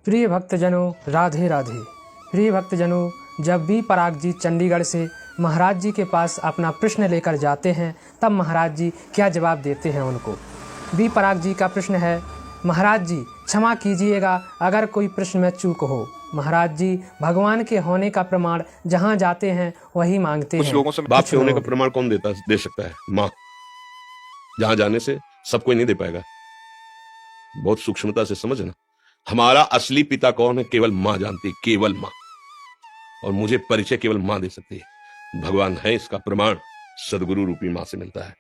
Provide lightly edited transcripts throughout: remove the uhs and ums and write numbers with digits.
प्रिय भक्तजनों, राधे राधे। प्रिय भक्तजनों, जब बी पराग जी चंडीगढ़ से महाराज जी के पास अपना प्रश्न लेकर जाते हैं, तब महाराज जी क्या जवाब देते हैं उनको। बी पराग जी का प्रश्न है, महाराज जी क्षमा कीजिएगा अगर कोई प्रश्न में चूक हो। महाराज जी भगवान के होने का प्रमाण जहाँ जाते हैं वही मांगते हैं। कुछ लोगों से बाप के होने का प्रमाण कौन दे सकता है? माँ। जहां जाने से सब कोई नहीं दे पाएगा। बहुत सूक्ष्मता से समझना। हमारा असली पिता कौन है? केवल माँ जानती है, केवल माँ। और मुझे परिचय केवल माँ दे सकती है। भगवान है इसका प्रमाण सदगुरु रूपी माँ से मिलता है,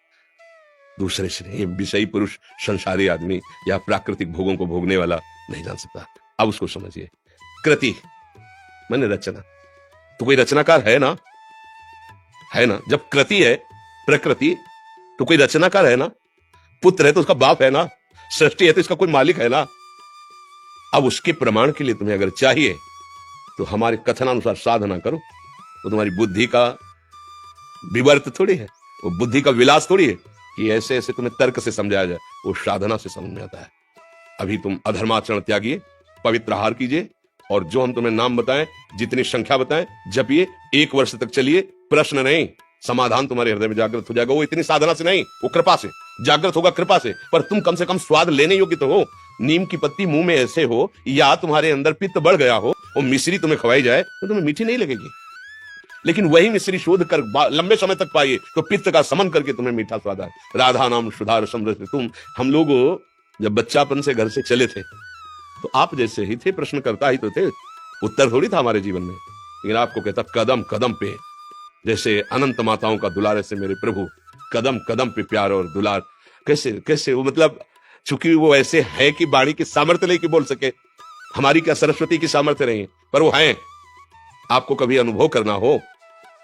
दूसरे से नहीं। विषयी पुरुष, संसारी आदमी या प्राकृतिक भोगों को भोगने वाला नहीं जान सकता। अब उसको समझिए। कृति माने रचना। तो कोई रचनाकार है ना? है ना? जब कृति है प्रकृति, तो कोई रचनाकार है ना? पुत्र है तो उसका बाप है ना? सृष्टि है तो इसका कोई मालिक है ना? अब उसके प्रमाण के लिए तुम्हें अगर चाहिए तो हमारे कथनानुसार साधना करो। वो तुम्हारी बुद्धि का विवर्त थोड़ी है, वो बुद्धि का विलास थोड़ी है कि ऐसे ऐसे तुम्हें तर्क से समझाया जाए। वो साधना से समझ में आता है। अभी तुम अधर्माचरण त्यागिए, पवित्र आहार कीजिए, और जो हम तुम्हें नाम बताएं, जितनी संख्या बताएं, जपिए। 1 वर्ष तक चलिए। प्रश्न नहीं, समाधान तुम्हारे हृदय में जागृत हो जाएगा। वो इतनी साधना से नहीं, वो कृपा से जागृत होगा, कृपा से। पर तुम कम से कम स्वाद लेने योग्य तो हो। नीम की पत्ती मुंह में ऐसे हो, या तुम्हारे अंदर पित्त बढ़ गया हो, वो मिश्री तुम्हें खवाई जाए तो तुम्हें मीठी नहीं लगेगी। लेकिन वही मिश्री शोध कर लंबे समय तक पाइए तो पित्त का समन करके तुम्हें मीठा स्वाद आए। राधा नाम सुधार समृद्ध तुम। हम लोग जब बच्चापन से घर से चले थे तो आप जैसे ही थे, प्रश्न करता ही तो थे, उत्तर थोड़ी था हमारे जीवन में। लेकिन आपको कहता कदम कदम पे, जैसे अनंत माताओं का दुलार, ऐसे मेरे प्रभु कदम कदम पे प्यार और दुलार। कैसे कैसे वो, मतलब चूंकि वो ऐसे है कि वाणी की सामर्थ्य नहीं कि बोल सके। हमारी क्या सरस्वती की सामर्थ्य नहीं, पर वो है। आपको कभी अनुभव करना हो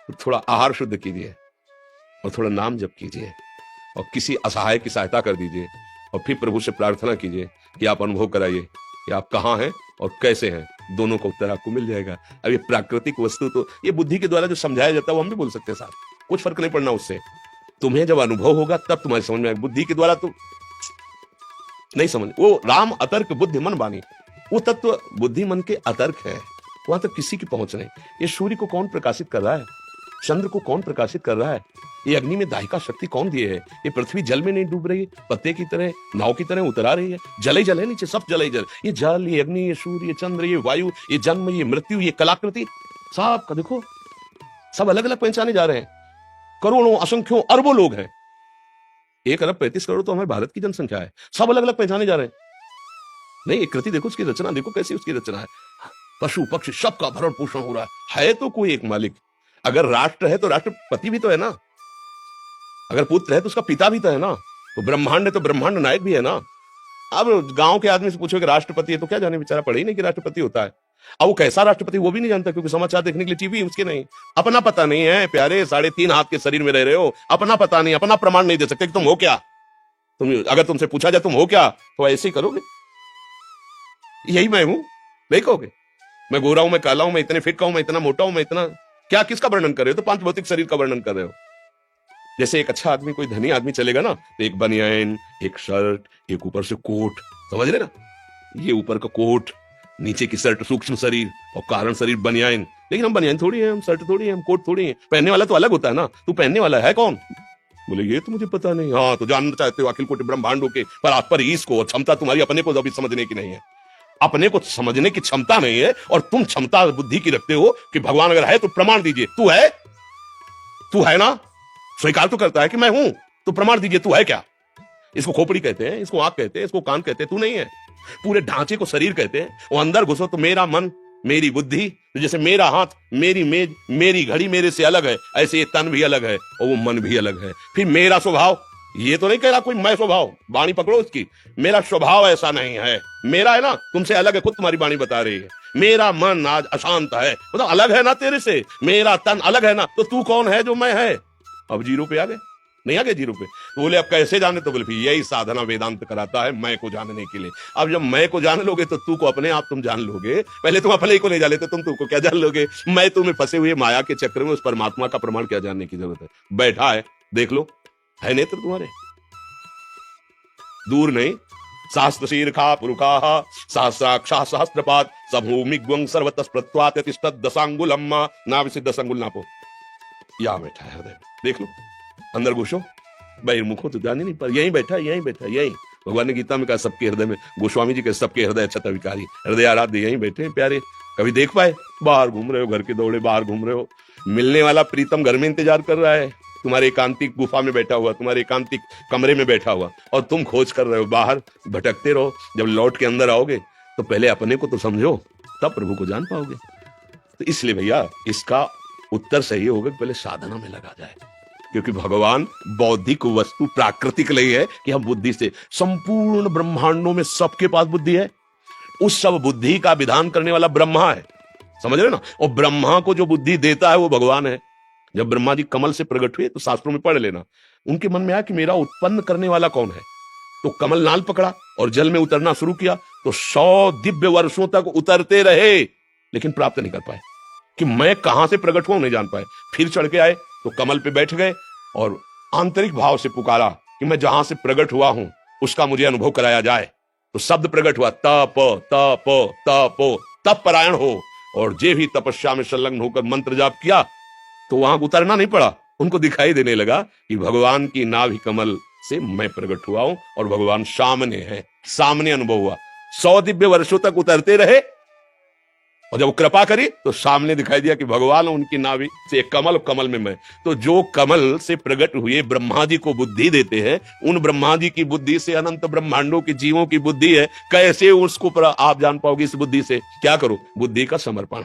तो थोड़ा आहार शुद्ध कीजिए और थोड़ा नाम जप कीजिए और किसी असहाय की सहायता कर दीजिए, और फिर प्रभु से प्रार्थना कीजिए कि आप अनुभव कराइए कि आप कहाँ हैं और कैसे हैं। दोनों का उत्तर आपको मिल जाएगा। अब ये प्राकृतिक वस्तु तो ये बुद्धि के द्वारा जो समझाया जाता है वो हम भी बोल सकते हैं साहब, कुछ फर्क नहीं पड़ना उससे। तुम्हें जब अनुभव होगा तब तुम्हारी समझ में आएगा। बुद्धि के द्वारा तो नहीं समझ। वो राम अतर्क बुद्धि मन बानी, वो तत्व बुद्धि मन के अतर्क है, वहां तक किसी की पहुंच नहीं। ये सूर्य को कौन प्रकाशित कर रहा है? चंद्र को कौन प्रकाशित कर रहा है? ये अग्नि में दाहिका शक्ति कौन दिए है? ये पृथ्वी जल में नहीं डूब रही, पत्ते की तरह, नाव की तरह उतरा रही है। जल ही जल है नीचे, सब जल ही जल। ये जल, ये अग्नि, ये सूर्य, ये चंद्र, ये वायु, ये जन्म, ये मृत्यु, ये कलाकृति, सब का देखो, सब अलग अलग पहचाने जा रहे हैं। करोड़ों, असंख्यों, अरबों लोग हैं। 1 अरब 35 करोड़ तो हमारे भारत की जनसंख्या है। सब अलग अलग पहचाने जा रहे हैं। नहीं, एक कृति देखो, उसकी रचना देखो कैसी उसकी रचना है। पशु पक्षी सबका भरण पोषण हो रहा है तो कोई एक मालिक। अगर राष्ट्र है तो राष्ट्रपति भी तो है ना। अगर पुत्र है तो उसका पिता भी तो है ना। तो ब्रह्मांड है तो ब्रह्मांड नायक भी है ना। अब गांव के आदमी से पूछो कि राष्ट्रपति है तो क्या जाने, बेचारा पढ़े ही नहीं कि राष्ट्रपति होता है। अब वो कैसा राष्ट्रपति वो भी नहीं जानता, क्योंकि समाचार देखने के लिए टीवी उसके नहीं। अपना पता नहीं है प्यारे, 3.5 हाथ के शरीर में रह रहे हो, अपना पता नहीं, अपना प्रमाण नहीं दे सकते कि तुम हो क्या। तुम अगर तुमसे पूछा जाए तुम हो क्या, तो ऐसे ही करोगे, यही मैं हूं, नहीं कहोगे। मैं गोरा हूं, मैं काला हूं, मैं इतने फिट का हूं, मैं इतना मोटा हूं, मैं इतना क्या, किसका वर्णन कर रहे हो? तो 5 भौतिक शरीर का वर्णन कर रहे हो। जैसे एक अच्छा आदमी, कोई धनी आदमी चलेगा ना, तो एक बनियान, एक शर्ट, एक ऊपर से कोट, समझ रहे ना? ये ऊपर का कोट, नीचे की शर्ट सूक्ष्म शरीर और कारण शरीर बनियान। लेकिन हम बनियान थोड़ी है, हम शर्ट थोड़ी है, हम कोट थोड़ी है। पहनने वाला तो अलग होता है ना। तू पहनने वाला है कौन? बोले ये तो मुझे पता नहीं। हाँ, तो जानना चाहते हो अखिल कोटि ब्रह्मांडों के पर ईश को, क्षमता तुम्हारी अपने को अभी समझने की नहीं है। अपने को समझने की क्षमता नहीं है, और तुम क्षमता बुद्धि की रखते हो कि भगवान अगर है तो प्रमाण दीजिए। तू है? तू है ना? स्वीकार तो करता है कि मैं हूं, तो प्रमाण दीजिए, तू है क्या? इसको खोपड़ी कहते हैं, इसको आंख कहते हैं, इसको कान कहते हैं। तू नहीं है। पूरे ढांचे को शरीर कहते हैं। वो अंदर घुसो तो मेरा मन, मेरी बुद्धि, तो जैसे मेरा हाथ, मेरी मेज, मेरी घड़ी मेरे से अलग है, ऐसे ये तन भी अलग है और वो मन भी अलग है। फिर मेरा स्वभाव, ये तो नहीं कह रहा कोई मैं स्वभाव, वाणी पकड़ो इसकी। मेरा स्वभाव ऐसा नहीं है, मेरा है ना, तुमसे अलग है, खुद तुम्हारी वाणी बता रही है। मेरा मन आज अशांत है, मतलब अलग है ना तेरे से। मेरा तन अलग है ना, तो तू कौन है जो मैं है? अब 0 पे आ गए, नहीं आ गए 0 पे। तो बोले अब कैसे जाने? तो बोले यही साधना वेदांत कराता है, मैं को जानने के लिए। अब जब मैं को जान लोगे तो तू को अपने आप तुम जान लोगे। पहले तुम अपने को ले जा लेते, तुम तू को क्या जान लोगे? मैं तुम्हें फंसे हुए माया के चक्र में उस परमात्मा का प्रमाण क्या जानने की जरूरत है? बैठा है, देख लो, है नेत्र तुम्हारे, दूर नहीं, सहस्त्र शीर्षा पुरुषा सहस्राक्षा सहस्त्रपाद सभूमिग्वं सर्वतस्प्रत्वात तिष्ठत दशांगुलम नाभि से 10 अंगुल नापो। यहाँ बैठा है हृदय में, देख लो, अंदर घुसो, बहिर्मुखो तो ध्यान ही नहीं, पर यहीं बैठा, यहीं बैठा, यहीं। भगवान ने गीता में कहा सबके हृदय में, गोस्वामी जी के सबके हृदय छत्र विकारी, हृदय आराध्य यहीं बैठे हैं प्यारे। कभी देख पाए? बाहर घूम रहे हो, घर के दौड़े बाहर घूम रहे हो, मिलने वाला प्रीतम घर में इंतजार कर रहा है, तुम्हारे एकांतिक गुफा में बैठा हुआ, तुम्हारे एकांतिक कमरे में बैठा हुआ, और तुम खोज कर रहे हो, बाहर भटकते रहो। जब लौट के अंदर आओगे तो पहले अपने को तो समझो, तब प्रभु को जान पाओगे। तो इसलिए भैया इसका उत्तर सही होगा कि पहले साधना में लगा जाए, क्योंकि भगवान बौद्धिक वस्तु प्राकृतिक नहीं है कि हम बुद्धि से, संपूर्ण ब्रह्मांडों में सबके पास बुद्धि है, उस सब बुद्धि का विधान करने वाला ब्रह्मा है, समझ रहे ना। और ब्रह्मा को जो बुद्धि देता है वो भगवान है। जब ब्रह्मा जी कमल से प्रकट हुए तो शास्त्रों में पढ़ लेना, उनके मन में आया कि मेरा उत्पन्न करने वाला कौन है, तो कमल नाल पकड़ा और जल में उतरना शुरू किया, तो 100 दिव्य वर्षों तक उतरते रहे, लेकिन प्राप्त नहीं कर पाए कि मैं कहां से प्रकट हुआ नहीं जान पाए। फिर चढ़ के आए तो कमल पे बैठ गए और आंतरिक भाव से पुकारा कि मैं जहां से प्रकट हुआ हूं उसका मुझे अनुभव कराया जाए। तो शब्द प्रकट हुआ, तप तप तप, तप परायण हो। और जे भी तपस्या में संलग्न होकर मंत्र जाप किया तो वहां उतरना नहीं पड़ा, उनको दिखाई देने लगा कि भगवान की नाभि कमल से मैं प्रकट हुआ हूं और भगवान सामने है, सामने अनुभव हुआ। 100 दिव्य वर्षों तक उतरते रहे और जब कृपा करी तो सामने दिखाई दिया कि भगवान उनकी नाभि से एक कमल, कमल में मैं। तो जो कमल से प्रकट हुए ब्रह्मा जी को बुद्धि देते हैं, उन ब्रह्मा जी की बुद्धि से अनंत ब्रह्मांडों के जीवों की बुद्धि है, कैसे उसको आप जान पाओगे? इस बुद्धि से क्या करो? बुद्धि का समर्पण।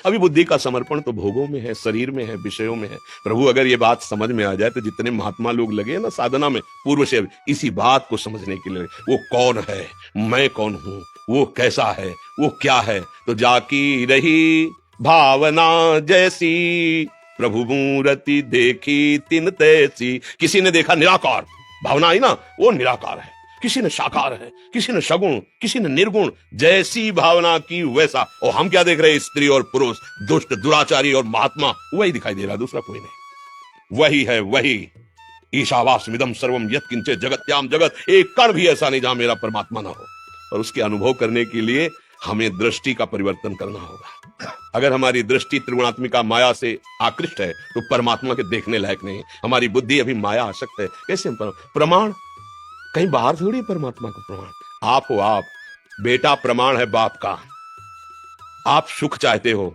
अभी बुद्धि का समर्पण तो भोगों में है, शरीर में है, विषयों में है। प्रभु अगर ये बात समझ में आ जाए तो जितने महात्मा लोग लगे ना साधना में पूर्व से, इसी बात को समझने के लिए, वो कौन है, मैं कौन हूं, वो कैसा है, वो क्या है, तो जाकी रही भावना जैसी प्रभु मूर्ति देखी तिन तैसी। किसी ने देखा निराकार, भावना आई ना, वो निराकार है, किसी ने साकार है, किसी ने सगुण, किसी ने निर्गुण, जैसी भावना की वैसा। और हम क्या देख रहे हैं? स्त्री और पुरुष, दुष्ट दुराचारी और महात्मा, वही दिखाई दे रहा, दूसरा कोई नहीं। वही है वही, ईशावास्मिदं सर्वम यत्किंचित जगत्याम जगत, एक कण भी ऐसा नहीं जहां मेरा परमात्मा ना हो। और उसके अनुभव करने के लिए हमें दृष्टि का परिवर्तन करना होगा। अगर हमारी दृष्टि त्रिगुणात्मिका माया से आकृष्ट है तो परमात्मा के देखने लायक नहीं। हमारी बुद्धि अभी माया आसक्त है। कैसे? प्रमाण कहीं बाहर थोड़ी परमात्मा का प्रमाण। आप हो, आप बेटा प्रमाण है बाप का। आप सुख चाहते हो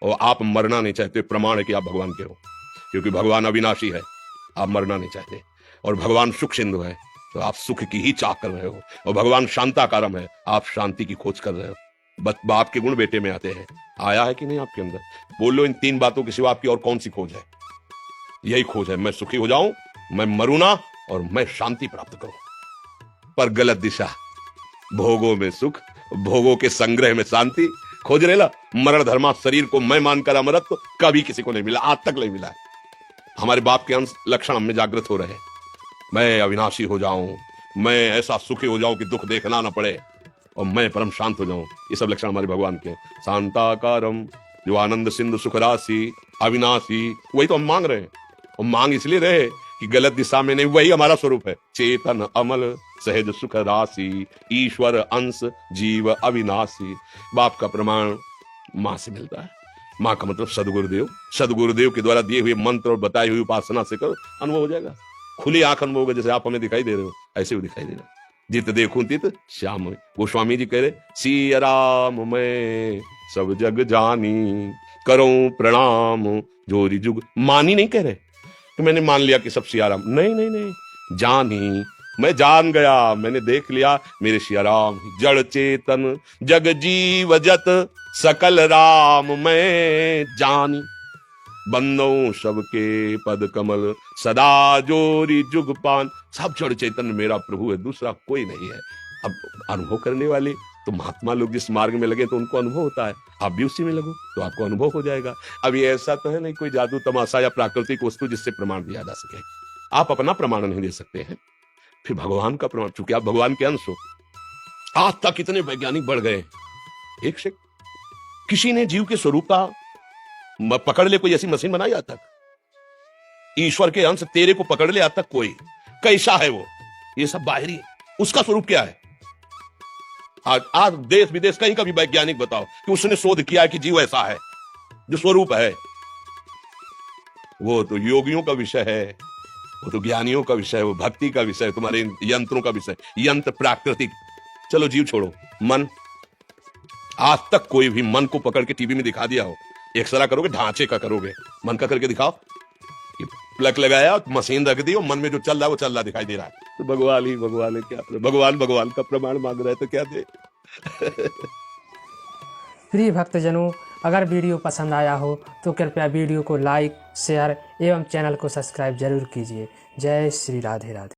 और आप मरना नहीं चाहते, प्रमाण है कि आप भगवान के हो, क्योंकि भगवान अविनाशी है, आप मरना नहीं चाहते। और भगवान सुख सिंधु है तो आप सुख की ही चाह कर रहे हो, और भगवान शांताकारम है, आप शांति की खोज कर रहे हो। बस बाप के गुण बेटे में आते हैं। आया है कि नहीं आपके अंदर? बोलो, इन 3 बातों के सिवा आपकी और कौन सी खोज है? यही खोज है, मैं सुखी हो जाऊं, मैं मरूं ना, और मैं शांति प्राप्त करूं। पर गलत दिशा, भोगों में सुख, भोगों के संग्रह में शांति खोज रहे ला। मरण धर्मा शरीर को मैं मानकर अमरत्व तो कभी किसी को नहीं मिला, आज तक नहीं मिला है। हमारे बाप के अंश लक्षण हम में जागृत हो रहे हैं। मैं अविनाशी हो जाऊं, मैं ऐसा सुखी हो जाऊं कि दुख देखना ना पड़े, और मैं परम शांत हो जाऊं, ये सब लक्षण हमारे भगवान के। शांताकारम, जो आनंद सिंधु सुख राशि, अविनाशी, वही तो हम मांग रहे हैं। और मांग इसलिए रहे कि गलत दिशा में नहीं, वही हमारा स्वरूप है। चेतन अमल सहज सुख राशि, ईश्वर अंश जीव अविनाशी। बाप का प्रमाण मां से मिलता है। मां का मतलब सदगुरुदेव। सदगुरुदेव के द्वारा दिए हुए मंत्र और बताई हुई उपासना से करो, अनुभव हो जाएगा। खुली आंख अनुभव होगा, जैसे आप हमें दिखाई दे रहे हो ऐसे भी दिखाई दे रहा। जित देखूं तित श्याम। गोस्वामी जी कह रहे, सिया राम मैं सब जग जानी, करूं प्रणाम जोरी जुग। मानी नहीं कह रहे कि मैंने मान लिया कि सब सिया राम, नहीं नहीं नहीं, जानी, मैं जान गया, मैंने देख लिया मेरे सिया राम। जड़ चेतन जग जीव जत सकल राम मैं जानी, बंदों सबके पद कमल सदा जोरी जुग पान। सब जड़ चेतन मेरा प्रभु है, दूसरा कोई नहीं है। अब अनुभव करने वाले तो महात्मा लोग जिस मार्ग में लगे तो उनको अनुभव होता है, आप भी उसी में लगो तो आपको अनुभव हो जाएगा। अब ये ऐसा तो है नहीं कोई जादू तमाशा या प्राकृतिक वस्तु जिससे प्रमाण दिया जा सके। आप अपना प्रमाण नहीं दे सकते हैं, फिर भगवान का प्रमाण, चूंकि आप भगवान के अंश हो। आज तक इतने वैज्ञानिक बढ़ गए, एक से किसी ने जीव के स्वरूप का पकड़ ले कोई ऐसी मशीन बनाई आज तक? ईश्वर के अंश तेरे को पकड़ ले आज तक कोई? कैसा है वो? ये सब बाहरी, उसका स्वरूप क्या है? आज देश विदेश कहीं का भी वैज्ञानिक बताओ कि उसने शोध किया है कि जीव ऐसा है जो स्वरूप है। वो तो योगियों का विषय है, वो तो ज्ञानियों का विषय है, वो भक्ति का विषय है, तुम्हारे यंत्रों का विषय, यंत्र प्राकृतिक। चलो जीव छोड़ो, मन। आज तक कोई भी मन को पकड़ के टीवी में दिखा दिया हो? एक्सरा करोगे, ढांचे का करोगे, मन का करके दिखाओ। प्लग लगाया, मशीन रख दी और मन में जो चल रहा है वो चल रहा दिखाई दे रहा है। तो भगवान ही भगवान है, क्या भगवान का प्रमाण मांग रहे तो क्या दे? प्रिय भक्तजनों, अगर वीडियो पसंद आया हो तो कृपया वीडियो को लाइक, शेयर एवं चैनल को सब्सक्राइब जरूर कीजिए। जय श्री राधे राधे।